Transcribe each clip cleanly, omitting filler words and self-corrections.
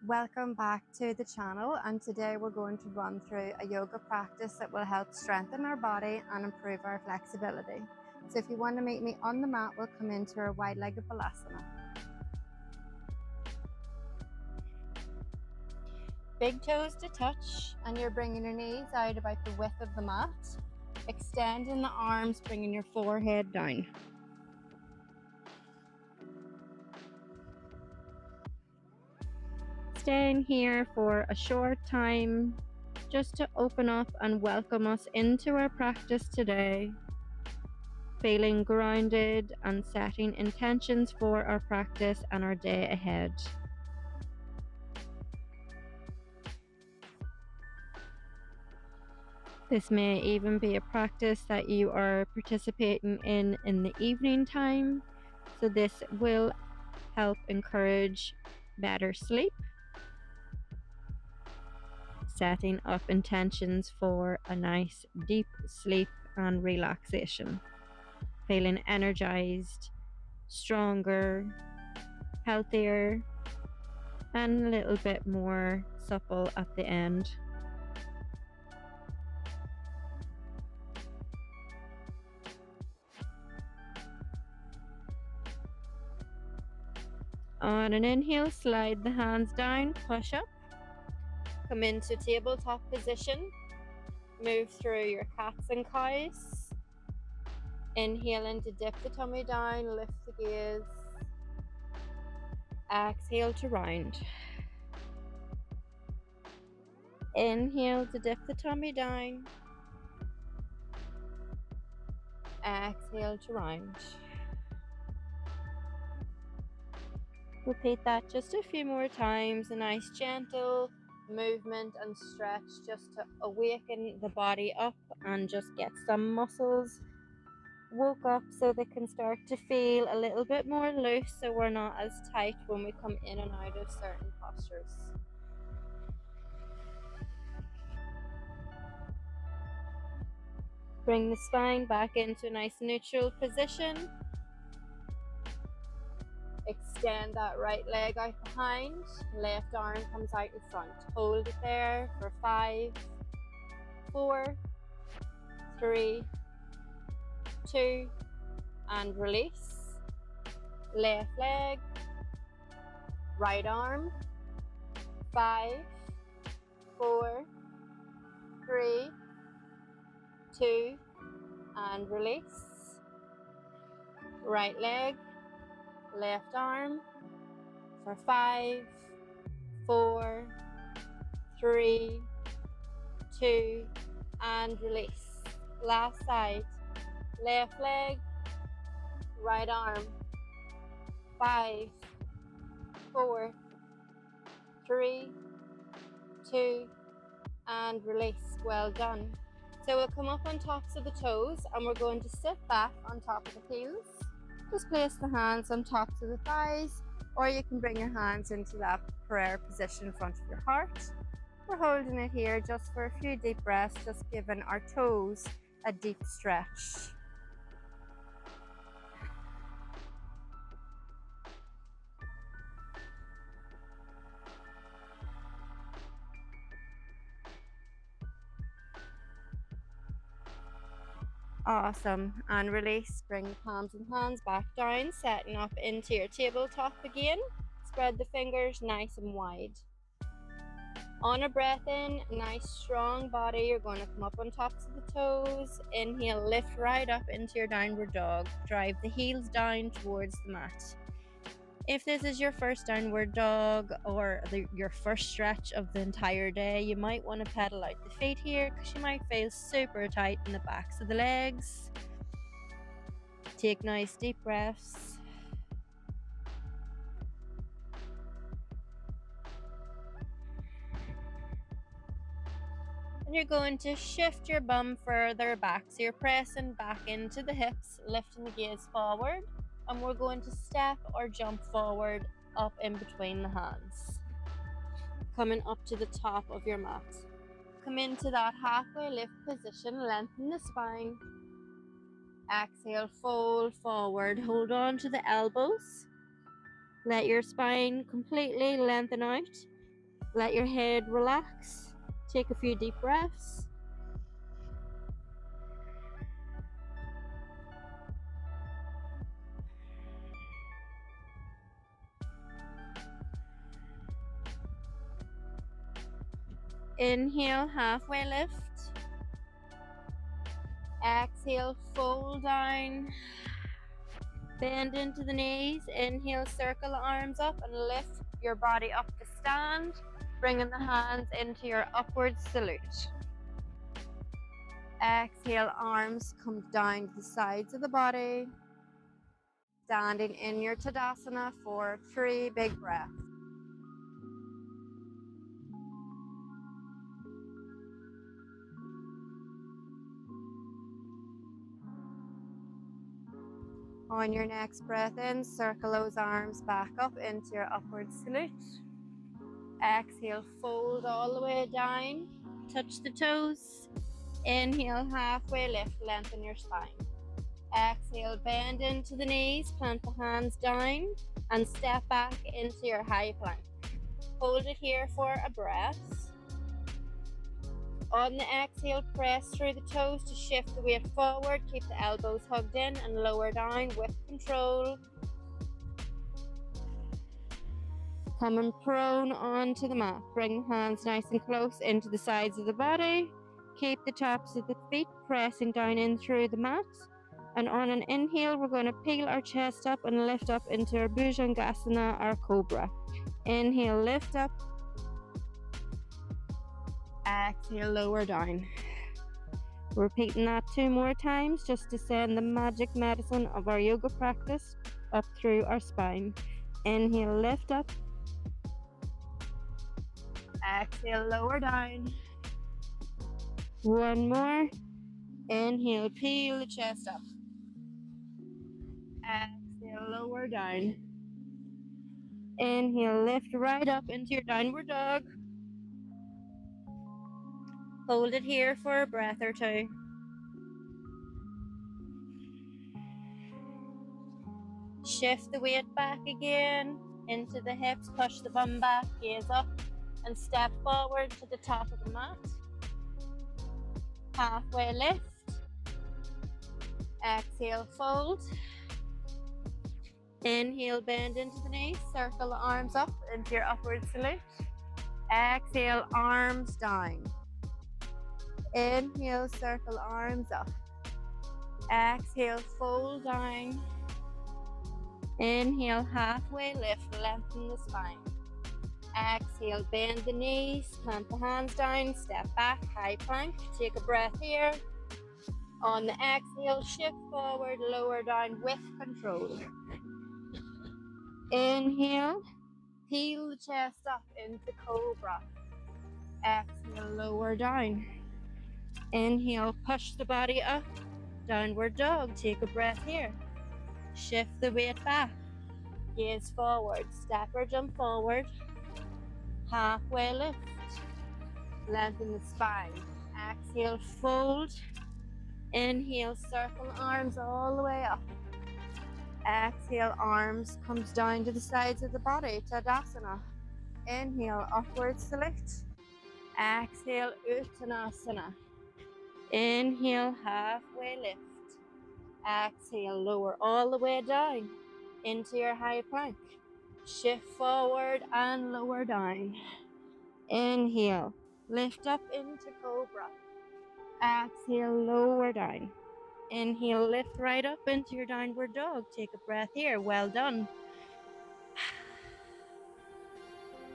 Welcome back to the channel, and today we're going to run through a yoga practice that will help strengthen our body and improve our flexibility. So if you want to meet me on the mat, we'll come into our wide-legged balasana. Big toes to touch, and you're bringing your knees out about the width of the mat. Extending the arms, bringing your forehead down. Staying here for a short time just to open up and welcome us into our practice today. Feeling grounded and setting intentions for our practice and our day ahead. This may even be a practice that you are participating in the evening time, so this will help encourage better sleep. Setting up intentions for a nice deep sleep and relaxation. Feeling energized, stronger, healthier, and a little bit more supple at the end. On an inhale, slide the hands down, push up. Come into tabletop position. Move through your cats and cows. Inhaling to dip the tummy down, lift the gaze. Exhale to round. Inhale to dip the tummy down. Exhale to round. Repeat that just a few more times. A nice gentle movement and stretch just to awaken the body up and just get some muscles woke up so they can start to feel a little bit more loose, so we're not as tight when we come in and out of certain postures. Bring the spine back into a nice neutral position. Extend that right leg out behind, left arm comes out in front. Hold it there for 5, 4, 3, 2, and release. Left leg, right arm, 5, 4, 3, 2, and release. Right leg, left arm for 5, 4, 3, 2, and release. Last side, left leg, right arm, 5, 4, 3, 2, and release. Well done. So we'll come up on tops of the toes and we're going to sit back on top of the heels. Just place the hands on tops of the thighs, or you can bring your hands into that prayer position in front of your heart. We're holding it here just for a few deep breaths, just giving our toes a deep stretch. Awesome. And release. Bring the palms and hands back down, setting up into your tabletop again. Spread the fingers nice and wide. On a breath in, nice strong body, you're going to come up on tops of the toes. Inhale, lift right up into your downward dog. Drive the heels down towards the mat. If this is your first downward dog or your first stretch of the entire day, you might want to pedal out the feet here because you might feel super tight in the backs of the legs. Take nice deep breaths. And you're going to shift your bum further back. So you're pressing back into the hips, lifting the gaze forward. And we're going to step or jump forward up in between the hands. Coming up to the top of your mat. Come into that halfway lift position, lengthen the spine. Exhale, fold forward. Hold on to the elbows. Let your spine completely lengthen out. Let your head relax. Take a few deep breaths. Inhale, halfway lift. Exhale, fold down. Bend into the knees. Inhale, circle the arms up and lift your body up to stand, bringing the hands into your upward salute. Exhale, arms come down to the sides of the body. Standing in your Tadasana for 3 big breaths. On your next breath in, circle those arms back up into your upward salute. Exhale, fold all the way down. Touch the toes. Inhale, halfway lift, lengthen your spine. Exhale, bend into the knees, plant the hands down, and step back into your high plank. Hold it here for a breath. On the exhale, press through the toes to shift the weight forward. Keep the elbows hugged in and lower down with control. Coming prone onto the mat. Bring the hands nice and close into the sides of the body. Keep the tops of the feet pressing down in through the mat. And on an inhale, we're going to peel our chest up and lift up into our Bhujangasana, our Cobra. Inhale, lift up. Exhale, lower down. Repeating that 2 more times just to send the magic medicine of our yoga practice up through our spine. Inhale, lift up. Exhale, lower down. 1 more. Inhale, peel the chest up. Exhale, lower down. Inhale, lift right up into your downward dog. Hold it here for a breath or 2. Shift the weight back again into the hips, push the bum back, gaze up, and step forward to the top of the mat. Halfway lift. Exhale, fold. Inhale, bend into the knees, circle the arms up into your upward salute. Exhale, arms down. Inhale, circle arms up. Exhale, fold down. Inhale, halfway lift, lengthen the spine. Exhale, bend the knees, plant the hands down, step back, high plank. Take a breath here. On the exhale, shift forward, lower down with control. Inhale, peel the chest up into Cobra. Exhale, lower down. Inhale, push the body up, downward dog. Take a breath here. Shift the weight back. Gaze forward, step or jump forward. Halfway lift. Lengthen the spine. Exhale, fold. Inhale, circle arms all the way up. Exhale, arms comes down to the sides of the body, Tadasana. Inhale, upward salute. Exhale, Uttanasana. Inhale, halfway lift. Exhale, lower all the way down into your high plank. Shift forward and lower down. Inhale, lift up into Cobra. Exhale, lower down. Inhale, lift right up into your downward dog. Take a breath here. Well done.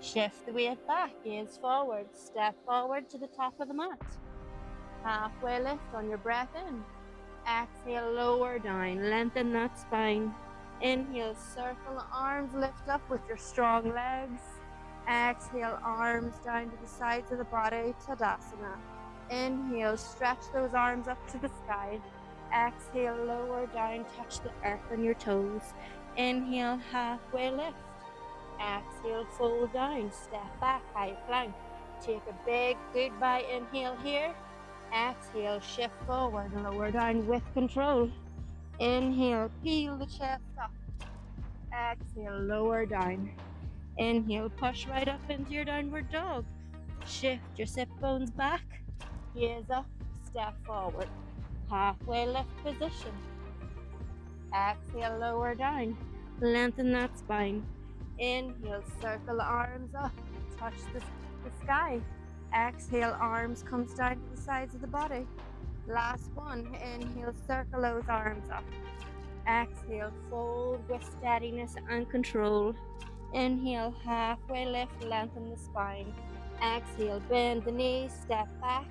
Shift the weight back, gaze forward, step forward to the top of the mat. Halfway lift on your breath in. Exhale, lower down, lengthen that spine. Inhale, circle the arms, lift up with your strong legs. Exhale, arms down to the sides of the body, Tadasana. Inhale, stretch those arms up to the sky. Exhale, lower down, touch the earth on your toes. Inhale, halfway lift. Exhale, fold down, step back, high plank. Take a big goodbye inhale here. Exhale, shift forward, lower down with control. Inhale, peel the chest up. Exhale, lower down. Inhale, push right up into your downward dog. Shift your sit bones back. Gaze up, step forward. Halfway lift position. Exhale, lower down. Lengthen that spine. Inhale, circle the arms up. Touch the sky. Exhale, arms comes down to the sides of the body. Last one. Inhale, circle those arms up. Exhale, fold with steadiness and control. Inhale, halfway lift, lengthen the spine. Exhale, bend the knees, step back,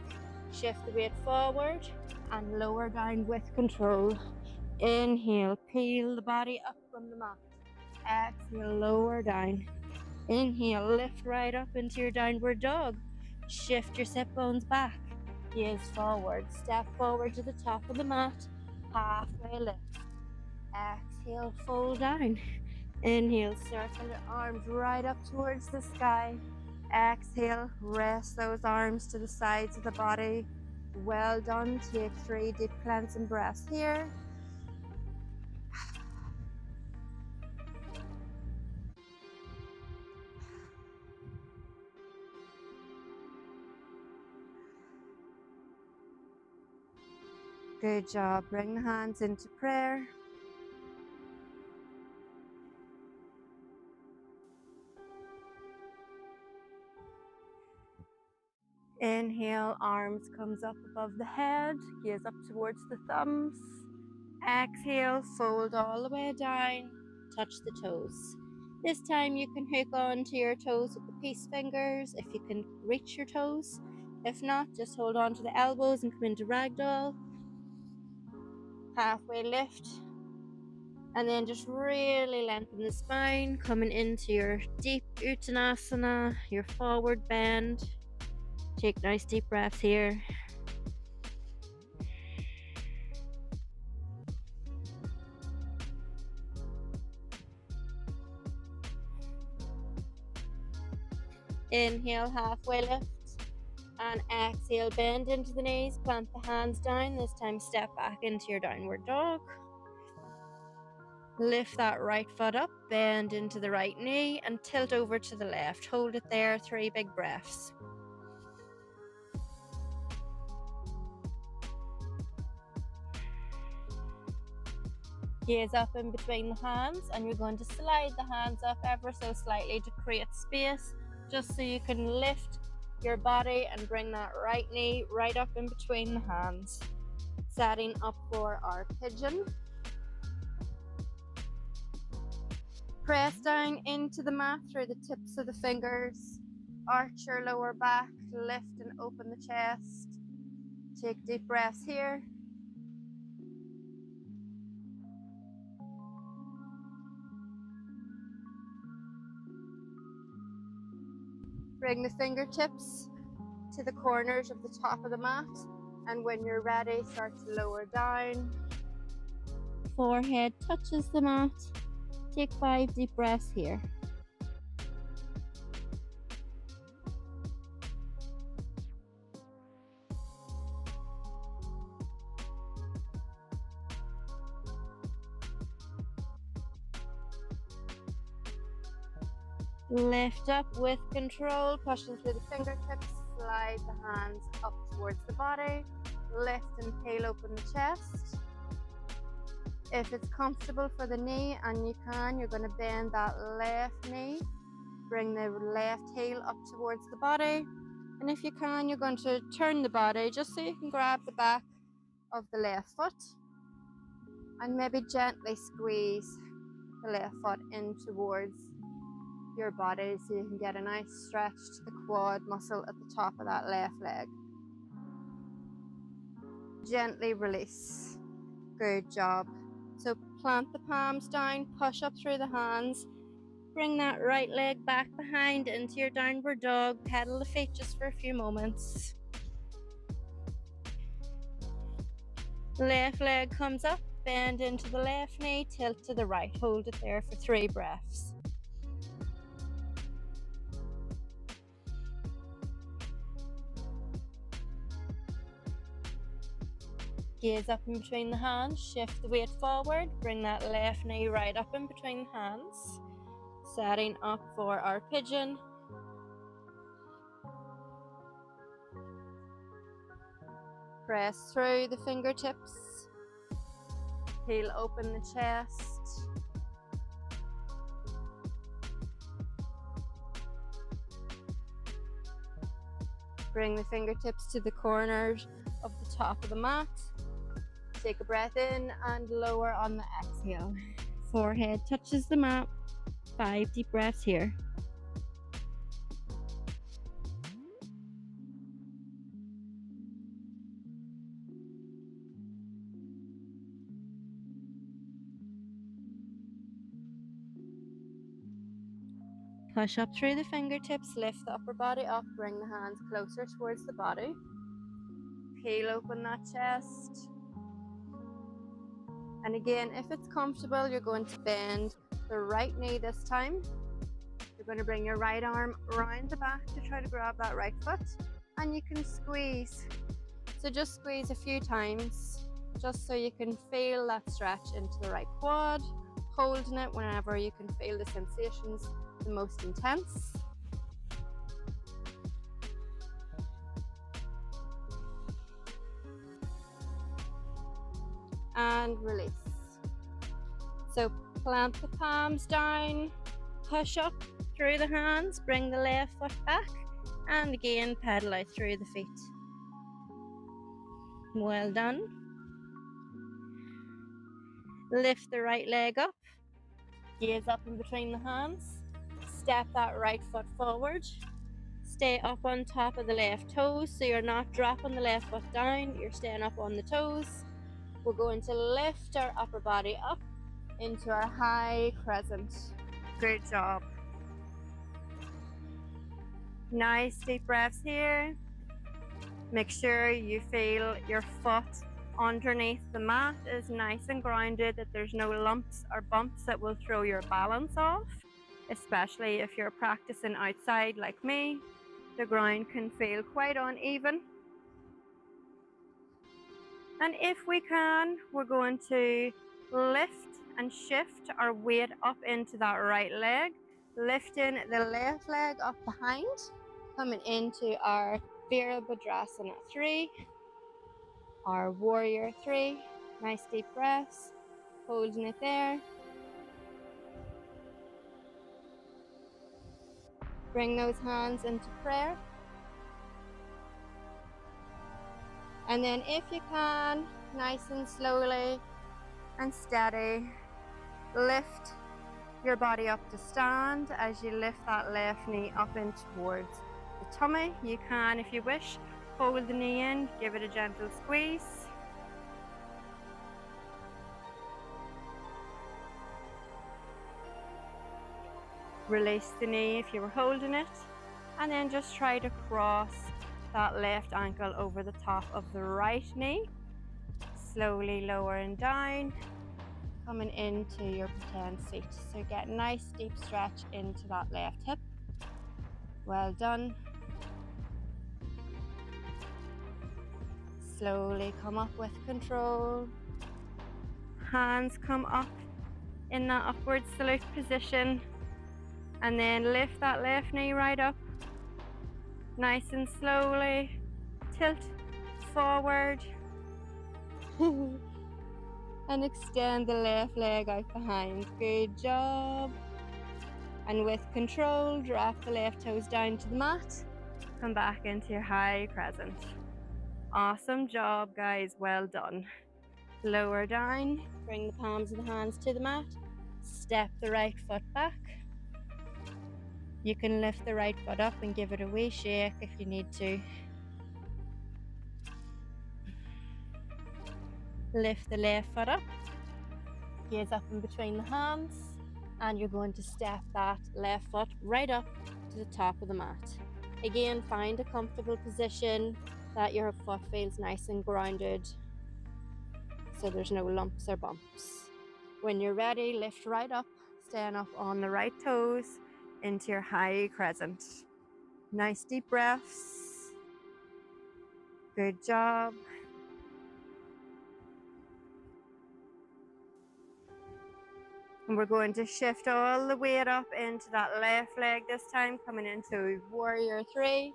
shift the weight forward and lower down with control. Inhale, peel the body up from the mat. Exhale, lower down. Inhale, lift right up into your downward dog. Shift your sit bones back. Gaze forward, step forward to the top of the mat. Halfway lift. Exhale, fold down. Inhale, circle your arms right up towards the sky. Exhale, rest those arms to the sides of the body. Well done. Take 3 deep cleansing breaths here. Good job. Bring the hands into prayer. Inhale, arms comes up above the head, gaze up towards the thumbs. Exhale, fold all the way down, touch the toes. This time you can hook on to your toes with the peace fingers if you can reach your toes. If not, just hold on to the elbows and come into ragdoll. Halfway lift. And then just really lengthen the spine, coming into your deep Uttanasana, your forward bend. Take nice deep breaths here. Inhale, halfway lift. And exhale, bend into the knees, plant the hands down. This time step back into your downward dog. Lift that right foot up, bend into the right knee and tilt over to the left. Hold it there, 3 big breaths. Gaze up in between the hands and you're going to slide the hands up ever so slightly to create space, just so you can lift your body and bring that right knee right up in between the hands. Setting up for our pigeon. Press down into the mat through the tips of the fingers. Arch your lower back, lift and open the chest. Take deep breaths here. Bring the fingertips to the corners of the top of the mat, and when you're ready, start to lower down. Forehead touches the mat. Take 5 deep breaths here. Lift up with control, pushing through the fingertips, slide the hands up towards the body, lift and peel open the chest. If it's comfortable for the knee and you can, you're going to bend that left knee, bring the left heel up towards the body, and if you can, you're going to turn the body just so you can grab the back of the left foot and maybe gently squeeze the left foot in towards your body so you can get a nice stretch to the quad muscle at the top of that left leg. Gently release. Good job. So plant the palms down, push up through the hands, bring that right leg back behind into your downward dog, pedal the feet just for a few moments. Left leg comes up, bend into the left knee, tilt to the right, hold it there for 3 breaths. Gaze up in between the hands, shift the weight forward, bring that left knee right up in between the hands. Setting up for our pigeon. Press through the fingertips. Peel open the chest. Bring the fingertips to the corners of the top of the mat. Take a breath in and lower on the exhale. Forehead touches the mat. 5 deep breaths here. Push up through the fingertips, lift the upper body up, bring the hands closer towards the body. Peel open that chest. And again, if it's comfortable, you're going to bend the right knee this time. You're going to bring your right arm around the back to try to grab that right foot, and you can squeeze. So just squeeze a few times, just so you can feel that stretch into the right quad, holding it whenever you can feel the sensations the most intense. And release. So plant the palms down, push up through the hands, bring the left foot back, and again pedal out through the feet. Well done. Lift the right leg up, gaze up in between the hands, step that right foot forward, stay up on top of the left toes, so you're not dropping the left foot down, you're staying up on the toes. We're going to lift our upper body up into our high crescent. Good job. Nice deep breaths here. Make sure you feel your foot underneath the mat is nice and grounded, that there's no lumps or bumps that will throw your balance off, especially if you're practicing outside like me. The ground can feel quite uneven. And if we can, we're going to lift and shift our weight up into that right leg, lifting the left leg up behind, coming into our Virabhadrasana 3, our warrior 3. Nice deep breaths, holding it there. Bring those hands into prayer. And then if you can, nice and slowly and steady, lift your body up to stand as you lift that left knee up in towards the tummy. You can, if you wish, hold the knee in, give it a gentle squeeze. Release the knee if you were holding it, and then just try to cross that left ankle over the top of the right knee. Slowly lowering down, coming into your pretend seat. So get a nice deep stretch into that left hip. Well done. Slowly come up with control. Hands come up in that upward salute position, and then lift that left knee right up. Nice and slowly tilt forward and extend the left leg out behind. Good job. And with control, drop the left toes down to the mat. Come back into your high crescent. Awesome job, guys. Well done. Lower down, bring the palms of the hands to the mat. Step the right foot back. You can lift the right foot up and give it a wee shake if you need to. Lift the left foot up, gaze up in between the hands, and you're going to step that left foot right up to the top of the mat. Again, find a comfortable position that your foot feels nice and grounded, so there's no lumps or bumps. When you're ready, lift right up, stand up on the right toes into your high crescent. Nice deep breaths. Good job. And we're going to shift all the weight up into that left leg this time, coming into warrior 3.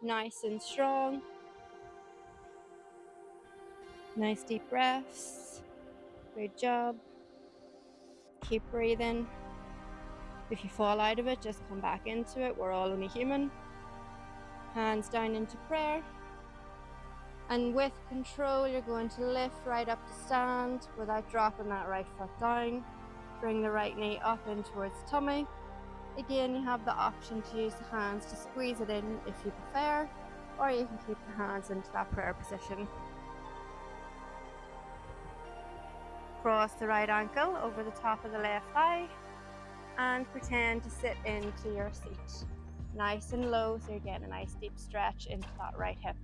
Nice and strong. Nice deep breaths. Good job. Keep breathing. If you fall out of it, just come back into it. We're all only human. Hands down into prayer. And with control, you're going to lift right up to stand without dropping that right foot down. Bring the right knee up in towards the tummy. Again, you have the option to use the hands to squeeze it in if you prefer, or you can keep the hands into that prayer position. Cross the right ankle over the top of the left thigh and pretend to sit into your seat. Nice and low, so you're getting a nice deep stretch into that right hip.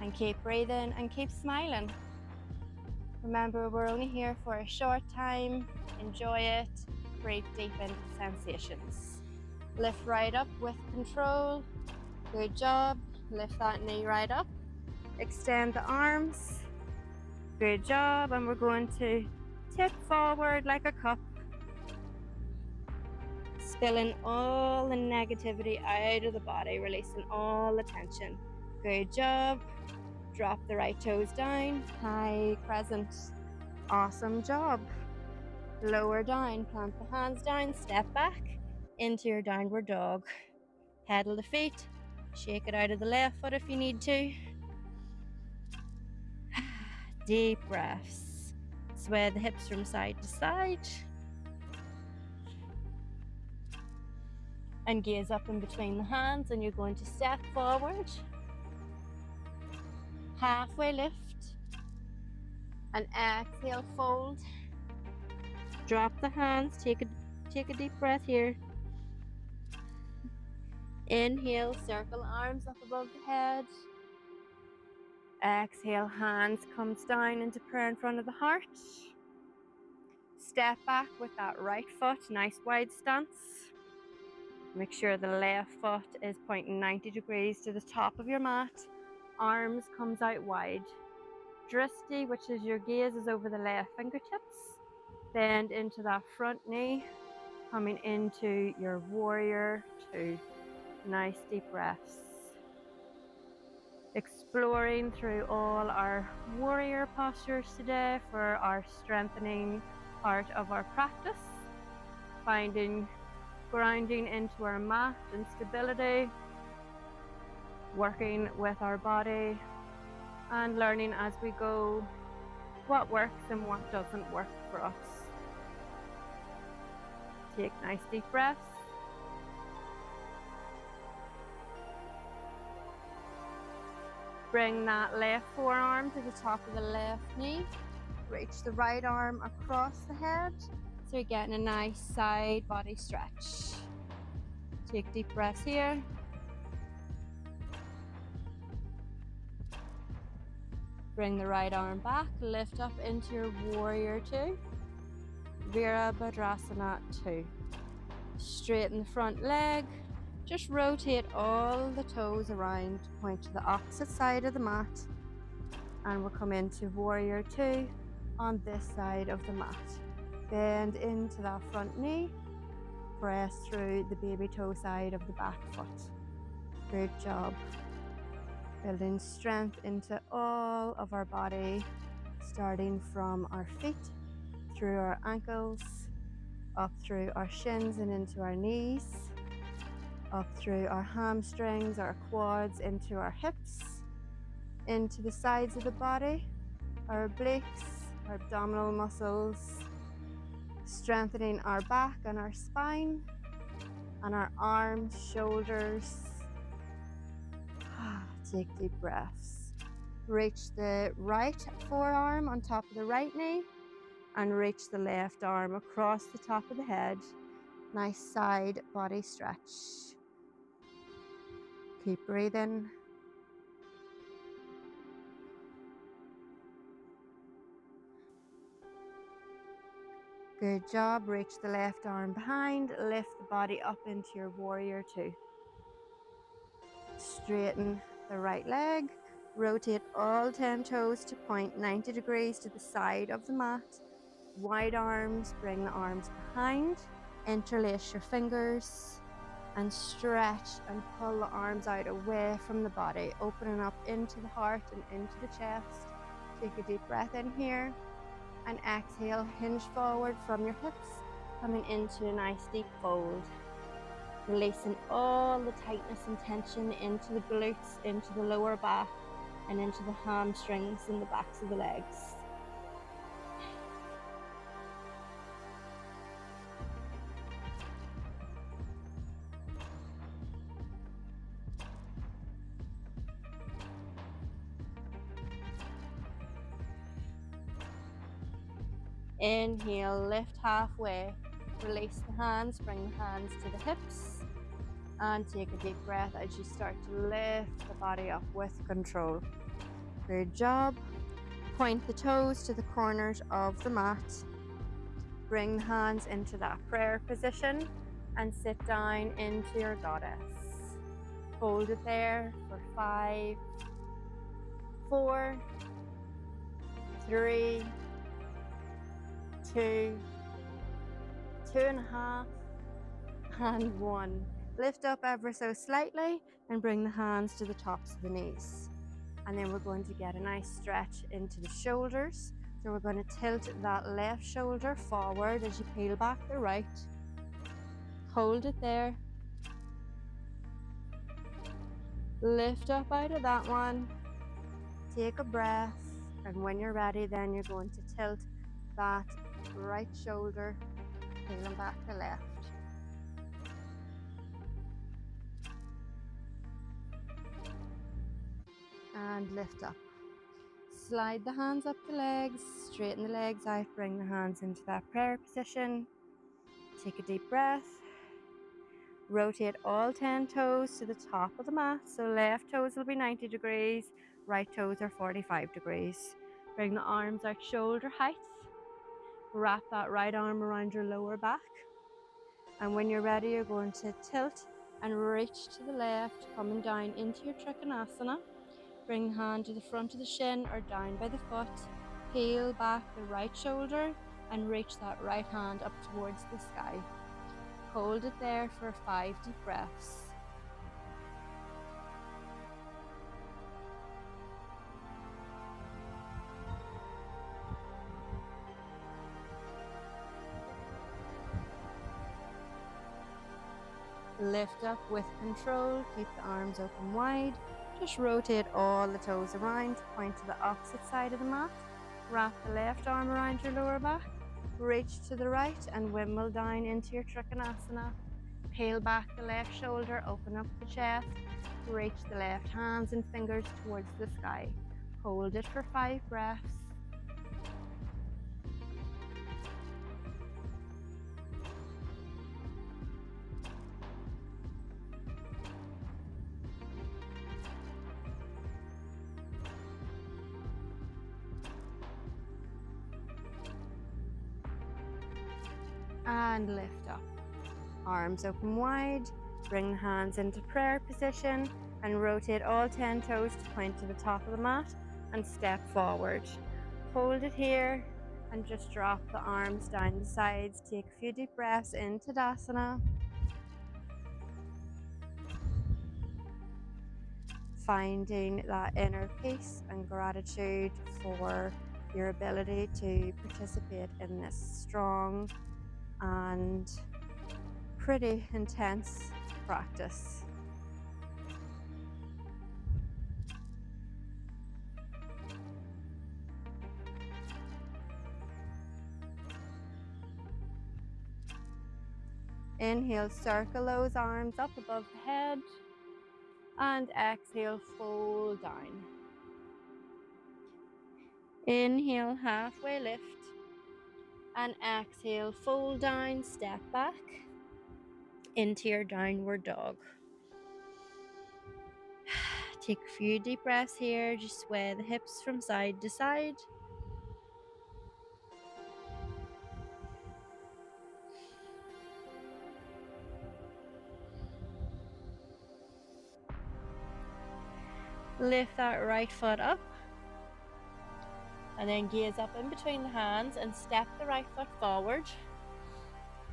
And keep breathing and keep smiling. Remember, we're only here for a short time. Enjoy it. Breathe deep into the sensations. Lift right up with control. Good job. Lift that knee right up. Extend the arms. Good job. And we're going to tip forward like a cup. Spilling all the negativity out of the body, releasing all the tension. Good job. Drop the right toes down, high crescent. Awesome job. Lower down, plant the hands down, step back into your downward dog. Pedal the feet, shake it out of the left foot if you need to. Deep breaths. Sway the hips from side to side. And gaze up in between the hands, and you're going to step forward. Halfway lift. And exhale, fold. Drop the hands, take a deep breath here. Inhale, circle arms up above the head. Exhale, hands comes down into prayer in front of the heart. Step back with that right foot, nice wide stance. Make sure the left foot is pointing 90 degrees to the top of your mat. Arms comes out wide. Drishti, which is your gaze, is over the left fingertips. Bend into that front knee, coming into your warrior 2. Nice deep breaths. Exploring through all our warrior postures today for our strengthening part of our practice. Finding grounding into our mat and stability. Working with our body and learning as we go what works and what doesn't work for us. Take nice deep breaths. Bring that left forearm to the top of the left knee. Reach the right arm across the head, so you're getting a nice side body stretch. Take deep breaths here. Bring the right arm back, lift up into your warrior 2. Virabhadrasana 2. Straighten the front leg. Just rotate all the toes around, point to the opposite side of the mat. And we'll come into warrior 2 on this side of the mat. Bend into that front knee. Press through the baby toe side of the back foot. Good job. Building strength into all of our body, starting from our feet, through our ankles, up through our shins and into our knees, up through our hamstrings, our quads, into our hips, into the sides of the body, our obliques, our abdominal muscles, strengthening our back and our spine, and our arms, shoulders. Take deep breaths. Reach the right forearm on top of the right knee and reach the left arm across the top of the head. Nice side body stretch. Keep breathing. Good job. Reach the left arm behind. Lift the body up into your warrior 2. Straighten the right leg. Rotate all 10 toes to point 90 degrees to the side of the mat. Wide arms, bring the arms behind. Interlace your fingers and stretch and pull the arms out away from the body, opening up into the heart and into the chest. Take a deep breath in here and exhale, hinge forward from your hips, coming into a nice deep fold. Releasing all the tightness and tension into the glutes, into the lower back, and into the hamstrings and the backs of the legs. Inhale, lift halfway. Release the hands, bring the hands to the hips. And take a deep breath as you start to lift the body up with control. Good job. Point the toes to the corners of the mat. Bring the hands into that prayer position and sit down into your goddess. Hold it there for 5, 4, 3, 2, 2.5, and 1. Lift up ever so slightly and bring the hands to the tops of the knees. And then we're going to get a nice stretch into the shoulders. So we're going to tilt that left shoulder forward as you peel back the right. Hold it there. Lift up out of that one. Take a breath. And when you're ready, then you're going to tilt that right shoulder, peeling back the left. And lift up. Slide the hands up the legs, straighten the legs out, bring the hands into that prayer position. Take a deep breath. Rotate all 10 toes to the top of the mat. So left toes will be 90 degrees, right toes are 45 degrees. Bring the arms out shoulder height. Wrap that right arm around your lower back. And when you're ready, you're going to tilt and reach to the left, coming down into your Trikonasana. Bring the hand to the front of the shin or down by the foot. Peel back the right shoulder and reach that right hand up towards the sky. Hold it there for 5 deep breaths. Lift up with control, keep the arms open wide. Just rotate all the toes around, point to the opposite side of the mat. Wrap the left arm around your lower back, reach to the right and wimble down into your Trikonasana. Peel back the left shoulder, open up the chest, reach the left hands and fingers towards the sky. Hold it for 5 breaths. And lift up. Arms open wide, bring the hands into prayer position and rotate all 10 toes to point to the top of the mat and step forward. Hold it here and just drop the arms down the sides. Take a few deep breaths in Tadasana. Finding that inner peace and gratitude for your ability to participate in this strong and pretty intense practice. Inhale, circle those arms up above the head and exhale, fold down. Inhale, halfway lift and exhale, fold down, step back into your downward dog. Take a few deep breaths here, just sway the hips from side to side. Lift that right foot up. And then gaze up in between the hands and step the right foot forward.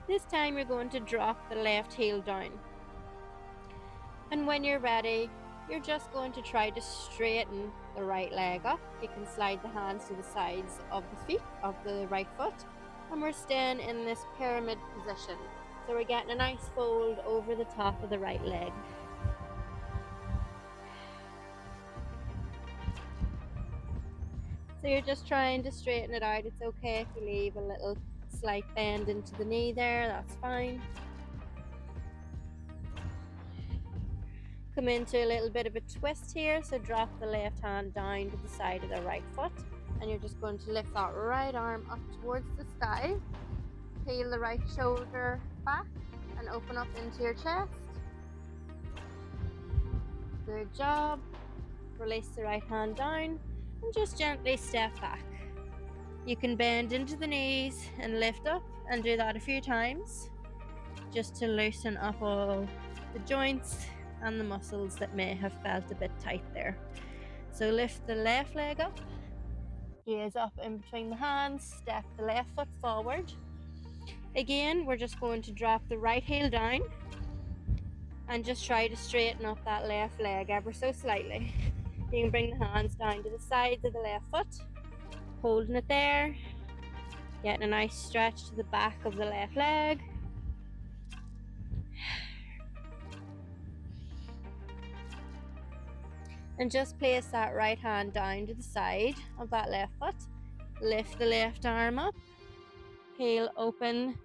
This time you're going to drop the left heel down. And when you're ready, you're just going to try to straighten the right leg up. You can slide the hands to the sides of the feet, of the right foot. And we're staying in this pyramid position. So we're getting a nice fold over the top of the right leg. So you're just trying to straighten it out. It's okay if you leave a little slight bend into the knee there, that's fine. Come into a little bit of a twist here, so drop the left hand down to the side of the right foot, and you're just going to lift that right arm up towards the sky. Peel the right shoulder back and open up into your chest. Good job. Release the right hand down and just gently step back. You can bend into the knees and lift up and do that a few times just to loosen up all the joints and the muscles that may have felt a bit tight there. So lift the left leg up, gaze up in between the hands, step the left foot forward. Again, we're just going to drop the right heel down and just try to straighten up that left leg ever so slightly. You can bring the hands down to the sides of the left foot, holding it there, getting a nice stretch to the back of the left leg. And just place that right hand down to the side of that left foot. Lift the left arm up. Peel open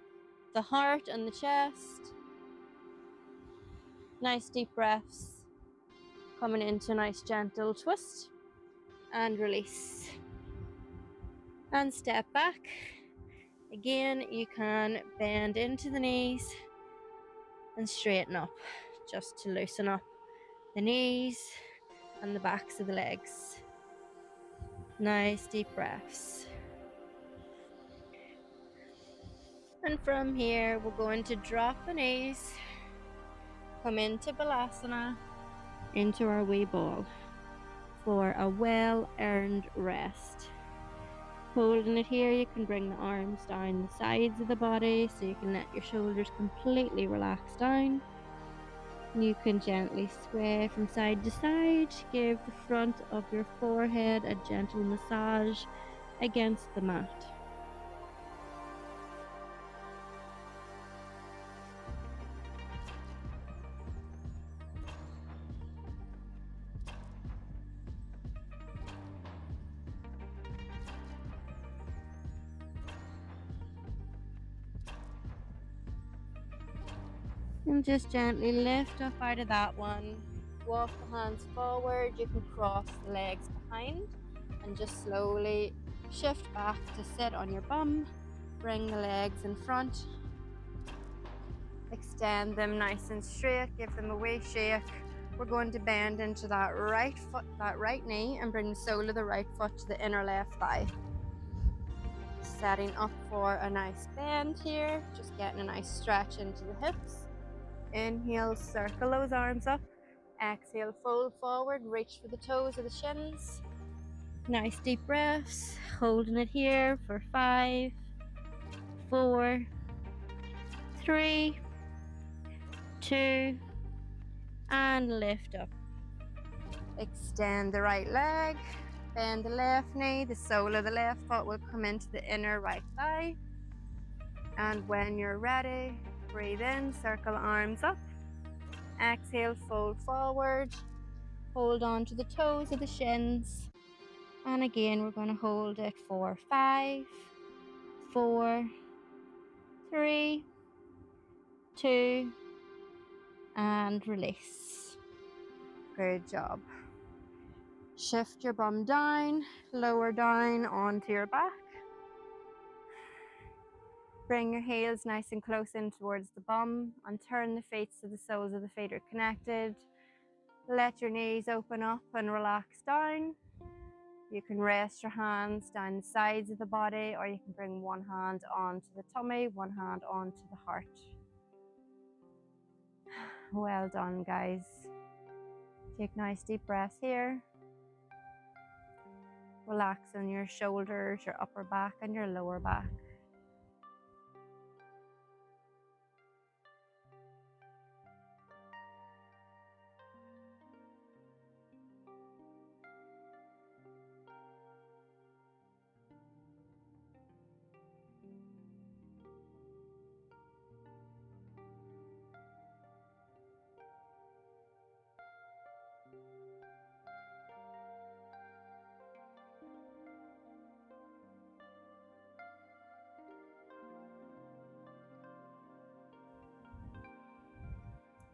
the heart and the chest. Nice deep breaths. Coming into a nice gentle twist. And release. And step back. Again, you can bend into the knees and straighten up, just to loosen up the knees and the backs of the legs. Nice deep breaths. And from here, we're going to drop the knees, come into Balasana, into our wee ball for a well-earned rest. Holding it here, you can bring the arms down the sides of the body so you can let your shoulders completely relax down. You can gently sway from side to side, give the front of your forehead a gentle massage against the mat. And just gently lift up out of that one. Walk the hands forward. You can cross the legs behind and just slowly shift back to sit on your bum. Bring the legs in front. Extend them nice and straight. Give them a wee shake. We're going to bend into that right foot, that right knee, and bring the sole of the right foot to the inner left thigh. Setting up for a nice bend here. Just getting a nice stretch into the hips. Inhale, circle those arms up. Exhale, fold forward, reach for the toes of the shins. Nice deep breaths, holding it here for 5, 4, 3, 2, and lift up. Extend the right leg, bend the left knee, the sole of the left foot will come into the inner right thigh. And when you're ready, breathe in, circle arms up. Exhale, fold forward. Hold on to the toes of the shins. And again, we're going to hold it for 5, 4, 3, 2, and release. Good job. Shift your bum down, lower down onto your back. Bring your heels nice and close in towards the bum and turn the feet so the soles of the feet are connected. Let your knees open up and relax down. You can rest your hands down the sides of the body, or you can bring one hand onto the tummy, one hand onto the heart. Well done, guys. Take nice deep breaths here. Relaxing your shoulders, your upper back, and your lower back.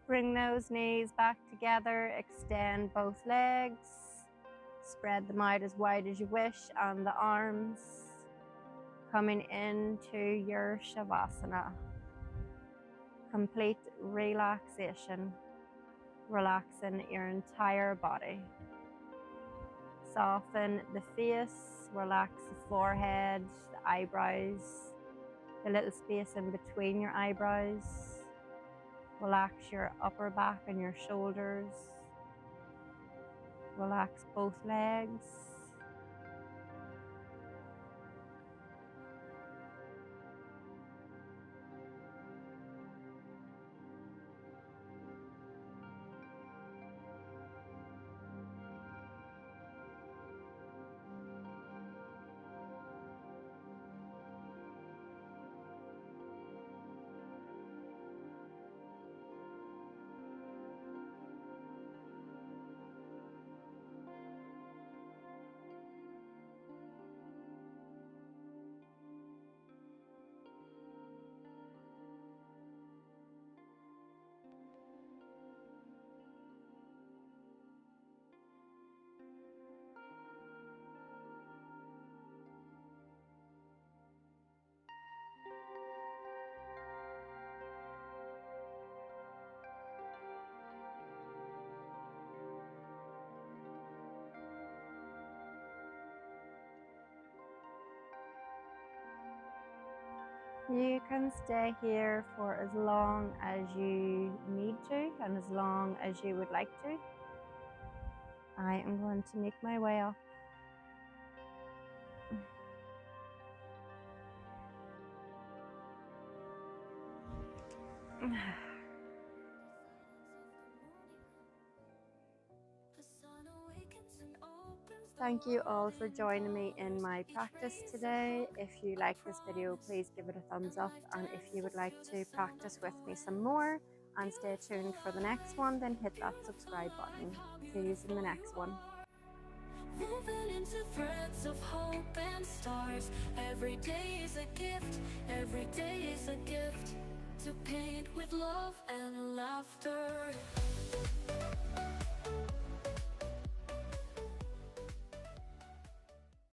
Bring those knees back together, extend both legs, spread them out as wide as you wish, and the arms coming into your Shavasana. Complete relaxation, relaxing your entire body. Soften the face, relax the forehead, the eyebrows, the little space in between your eyebrows. Relax your upper back and your shoulders. Relax both legs. You can stay here for as long as you need to and as long as you would like to. I am going to make my way up. Thank you all for joining me in my practice today. If you like this video, please give it a thumbs up, and if you would like to practice with me some more and stay tuned for the next one, then hit that subscribe button. See you in the next one. Moving into threads of hope and stars. Every day is a gift, every day is a gift, to paint with love and laughter.